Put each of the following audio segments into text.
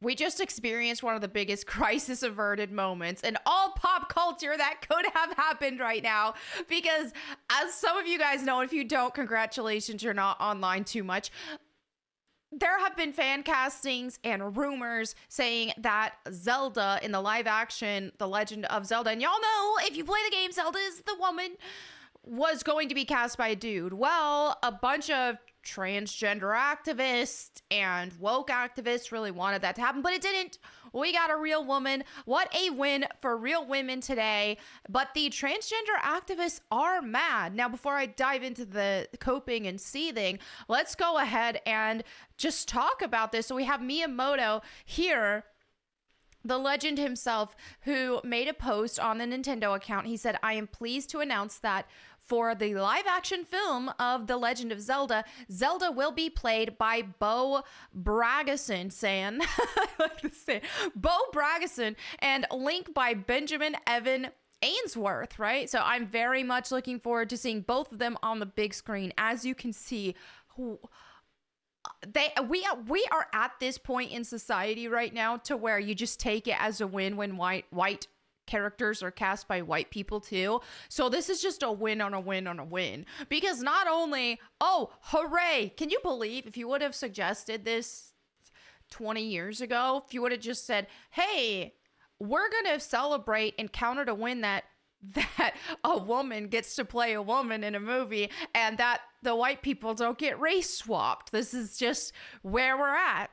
we just experienced one of the biggest crisis averted moments in all pop culture that could have happened right now. Because, as some of you guys know, if you don't, congratulations, you're not online too much. There have been fan castings and rumors saying that Zelda in the live action, The Legend of Zelda, and y'all know if you play the game, Zelda is the woman, was going to be cast by a dude. Well, a bunch of transgender activists and woke activists really wanted that to happen, but it didn't. We got a real woman. What a win for real women today. But the transgender activists are mad. Now, before I dive into the coping and seething, let's go ahead and just talk about this. So we have Miyamoto here, the legend himself, who made a post on the Nintendo account. He said, "I am pleased to announce that for the live action film of The Legend of Zelda, Zelda will be played by Bo Bragason, I like to say, Bo Bragason, and Link by Benjamin Evan Ainsworth," right? So I'm very much looking forward to seeing both of them on the big screen. As you can see, we are at this point in society right now to where you just take it as a win when white characters are cast by white people too. So this is just a win on a win on a win, because not only, oh, hooray, can you believe if you would have suggested this 20 years ago, if you would have just said, hey, we're gonna celebrate and count it a win that a woman gets to play a woman in a movie and that the white people don't get race swapped. This is just where we're at.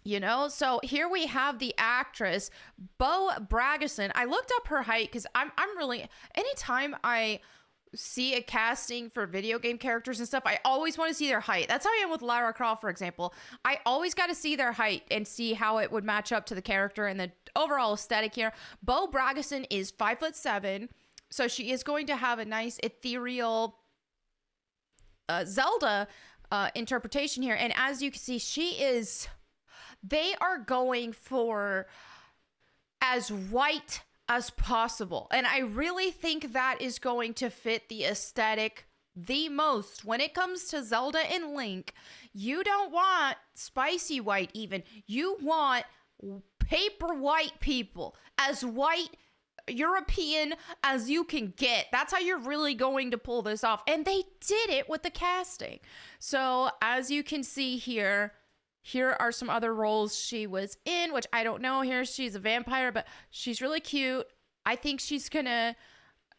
You know, so here we have the actress, Bo Bragason. I looked up her height because I'm really, anytime I see a casting for video game characters and stuff, I always want to see their height. That's how I am with Lara Croft, for example. I always got to see their height and see how it would match up to the character and the overall aesthetic here. Bo Bragason is 5'7", so she is going to have a nice ethereal Zelda interpretation here. And as you can see, they are going for as white as possible. And I really think that is going to fit the aesthetic the most. When it comes to Zelda and Link, you don't want spicy white even. You want paper white people. As white European as you can get. That's how you're really going to pull this off. And they did it with the casting. So as you can see here are some other roles she was in, which I don't know. Here she's a vampire, but she's really cute. I think she's gonna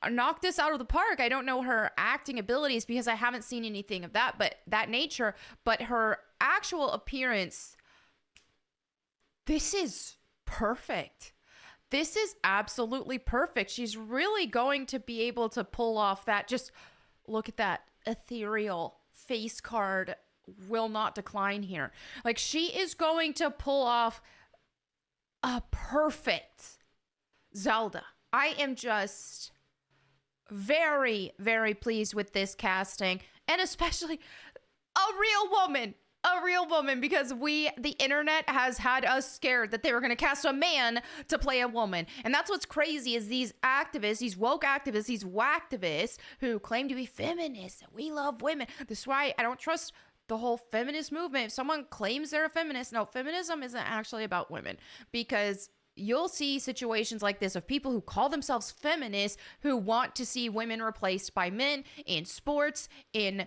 knock this out of the park. I don't know her acting abilities because I haven't seen anything of that nature, but her actual appearance, this is perfect. This is absolutely perfect. She's really going to be able to pull off that. Just look at that ethereal face card. Will not decline here. Like, she is going to pull off a perfect Zelda. I am just very, very pleased with this casting, and especially a real woman, because the internet has had us scared that they were going to cast a man to play a woman. And that's what's crazy, is these activists, these woke activists, these whacktivists who claim to be feminists, and we love women. That's why I don't trust the whole feminist movement. If someone claims they're a feminist, no, feminism isn't actually about women, because you'll see situations like this of people who call themselves feminists who want to see women replaced by men in sports, in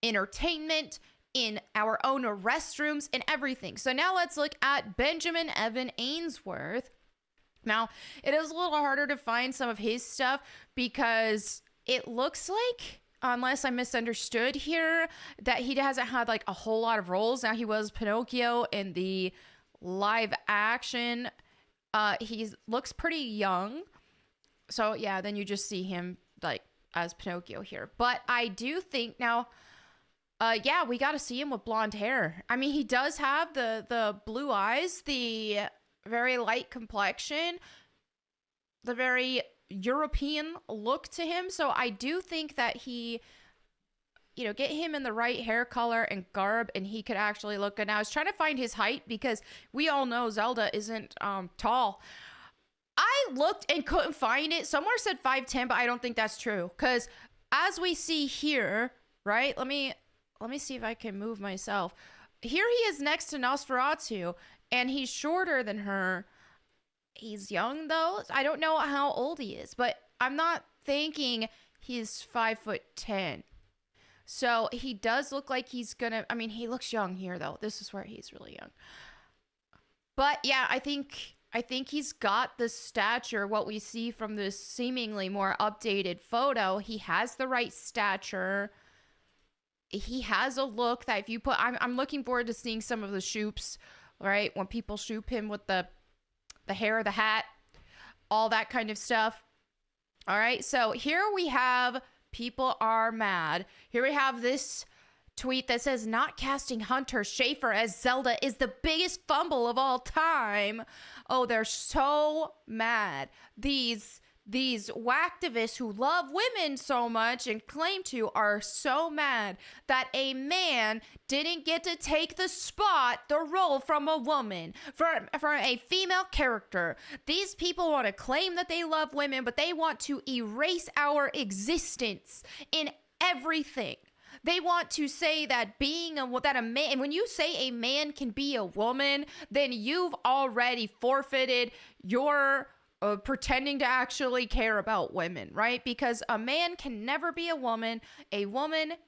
entertainment, in our own restrooms, and everything. So now let's look at Benjamin Evan Ainsworth. Now, it is a little harder to find some of his stuff because it looks like, unless I misunderstood here, that he hasn't had like a whole lot of roles. Now, he was Pinocchio in the live action. He looks pretty young. So yeah, then you just see him like as Pinocchio here. But I do think now, yeah, we got to see him with blonde hair. I mean, he does have the blue eyes, the very light complexion, the very European look to him. So I do think that he, get him in the right hair color and garb, and he could actually look good. Now, I was trying to find his height because we all know Zelda isn't tall. I looked and couldn't find it. Somewhere said 5'10", but I don't think that's true, because as we see here, right? Let me see if I can move myself. Here he is next to Nosferatu, and he's shorter than her. He's young though. I don't know how old he is, but I'm not thinking he's 5'10". So he does look like he's gonna, I mean, he looks young here though. This is where he's really young. But yeah, I think he's got the stature, what we see from this seemingly more updated photo. He has the right stature. He has a look that if you put, I'm looking forward to seeing some of the shoops, right? When people shoop him with the hair, the hat, all that kind of stuff. All right, so here we have people are mad. Here we have this tweet that says, not casting Hunter Schafer as Zelda is the biggest fumble of all time. Oh, they're so mad. These whacktivists who love women so much and claim to are so mad that a man didn't get to take the role from a woman, from a female character. These people want to claim that they love women, but they want to erase our existence in everything. They want to say that that a man, and when you say a man can be a woman, then you've already forfeited your pretending to actually care about women, right? Because a man can never be a woman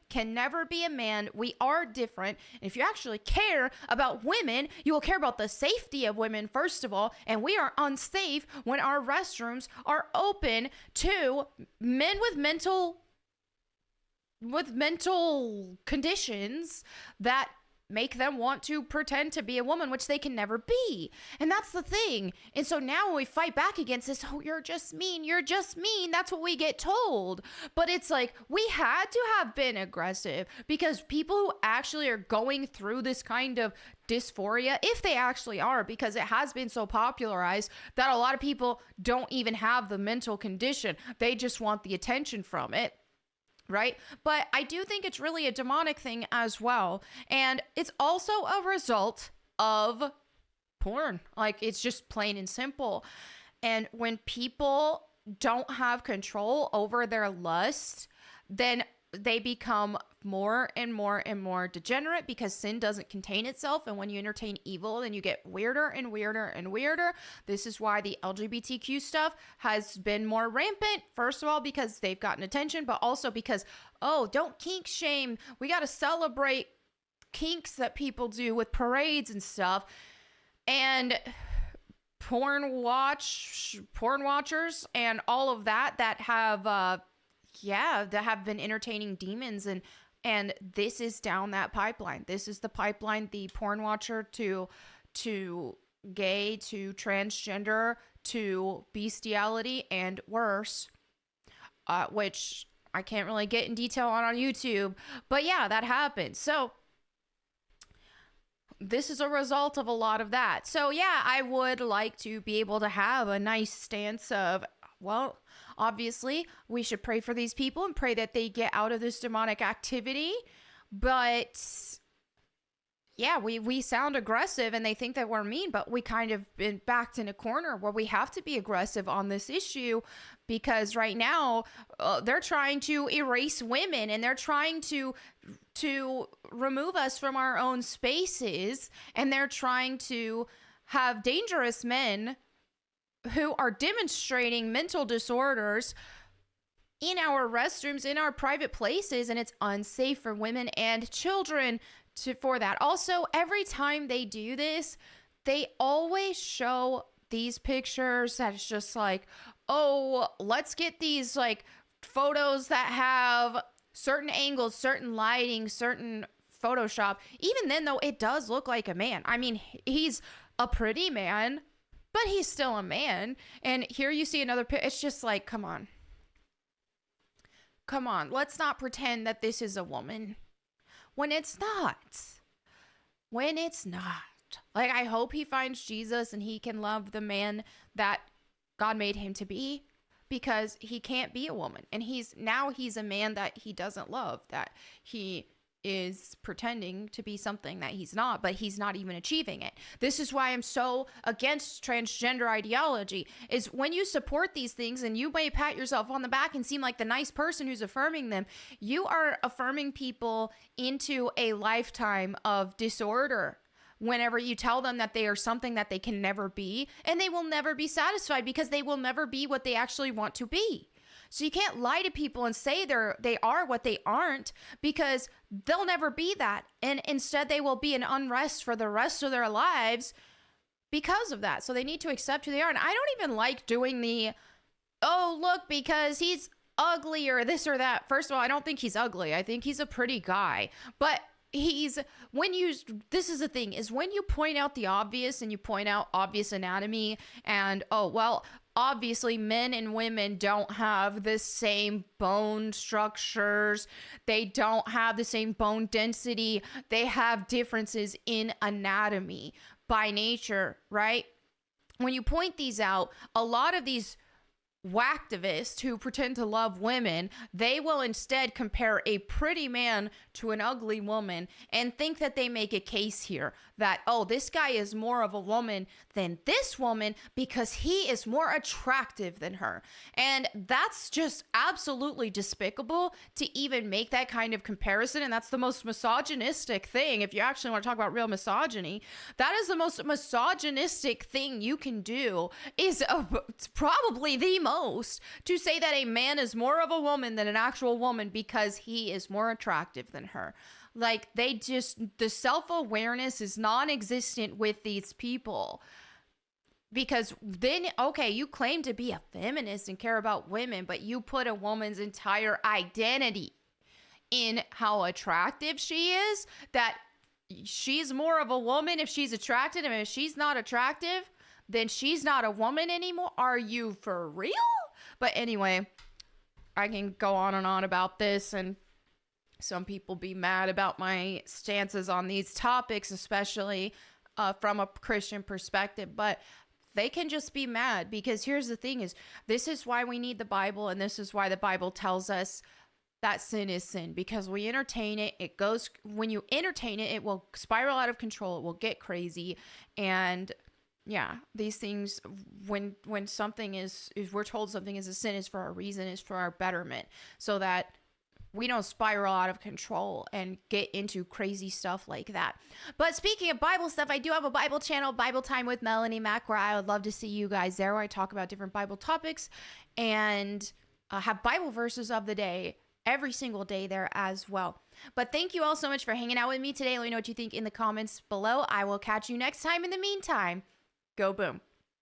can never be a man. We are different. And if you actually care about women, you will care about the safety of women, first of all. And we are unsafe when our restrooms are open to men with mental conditions that make them want to pretend to be a woman, which they can never be. And that's the thing. And so now when we fight back against this, oh, you're just mean. That's what we get told. But it's like, we had to have been aggressive because people who actually are going through this kind of dysphoria, if they actually are, because it has been so popularized that a lot of people don't even have the mental condition. They just want the attention from it. Right? But I do think it's really a demonic thing as well. And it's also a result of porn. Like, it's just plain and simple. And when people don't have control over their lust, then they become more and more and more degenerate because sin doesn't contain itself. And when you entertain evil, then you get weirder and weirder and weirder. This is why the LGBTQ stuff has been more rampant. First of all, because they've gotten attention, but also because, oh, don't kink shame. We got to celebrate kinks that people do with parades and stuff. And porn watchers and all of that have, that have been entertaining demons, and this is down that pipeline. This is the pipeline, the porn watcher to gay, to transgender, to bestiality, and worse, which I can't really get in detail on YouTube, but yeah, that happens. So this is a result of a lot of that. So yeah, I would like to be able to have a nice stance of, well, obviously, we should pray for these people and pray that they get out of this demonic activity. But yeah, we sound aggressive and they think that we're mean, but we kind of been backed in a corner where we have to be aggressive on this issue because right now they're trying to erase women and they're trying to remove us from our own spaces, and they're trying to have dangerous men who are demonstrating mental disorders in our restrooms, in our private places, and it's unsafe for women and children for that. Also, every time they do this, they always show these pictures that it's just like, oh, let's get these like photos that have certain angles, certain lighting, certain Photoshop. Even then, though, it does look like a man. I mean, he's a pretty man, but he's still a man. And here you see another picture. It's just like, come on. Come on. Let's not pretend that this is a woman when it's not. When it's not. Like, I hope he finds Jesus and he can love the man that God made him to be, because he can't be a woman. And he's a man that he doesn't love, that he is pretending to be something that he's not, but he's not even achieving it. This is why I'm so against transgender ideology, is when you support these things and you may pat yourself on the back and seem like the nice person who's affirming them, you are affirming people into a lifetime of disorder, whenever you tell them that they are something that they can never be, and they will never be satisfied because they will never be what they actually want to be. So you can't lie to people and say they are what they aren't, because they'll never be that. And instead they will be in unrest for the rest of their lives because of that. So they need to accept who they are. And I don't even like doing the, oh, look, because he's ugly or this or that. First of all, I don't think he's ugly. I think he's a pretty guy. But this is the thing, is when you point out the obvious and you point out obvious anatomy and, oh, well, obviously men and women don't have the same bone structures. They don't have the same bone density. They have differences in anatomy by nature, right? When you point these out, a lot of these whacktivists who pretend to love women, they will instead compare a pretty man to an ugly woman and think that they make a case here that, oh, this guy is more of a woman than this woman because he is more attractive than her. And that's just absolutely despicable to even make that kind of comparison. And that's the most misogynistic thing. If you actually want to talk about real misogyny, that is the most misogynistic thing you can do, is probably the most, to say that a man is more of a woman than an actual woman because he is more attractive than her. Like, the self-awareness is non-existent with these people. Because then, okay, you claim to be a feminist and care about women, but you put a woman's entire identity in how attractive she is, that she's more of a woman if she's attractive, and if she's not attractive, then she's not a woman anymore. Are you for real? But anyway, I can go on and on about this, and some people be mad about my stances on these topics, especially from a Christian perspective, but they can just be mad, because here's the thing, is this is why we need the Bible, and this is why the Bible tells us that sin is sin, because we entertain it. When you entertain it, it will spiral out of control. It will get crazy. And yeah, these things, when something is we're told something is a sin, is for a reason, is for our betterment, so that we don't spiral out of control and get into crazy stuff like that. But speaking of Bible stuff, I do have a Bible channel, Bible Time with Melanie Mack, where I would love to see you guys there, where I talk about different Bible topics and have Bible verses of the day every single day there as well. But thank you all so much for hanging out with me today. Let me know what you think in the comments below. I will catch you next time. In the meantime, go boom.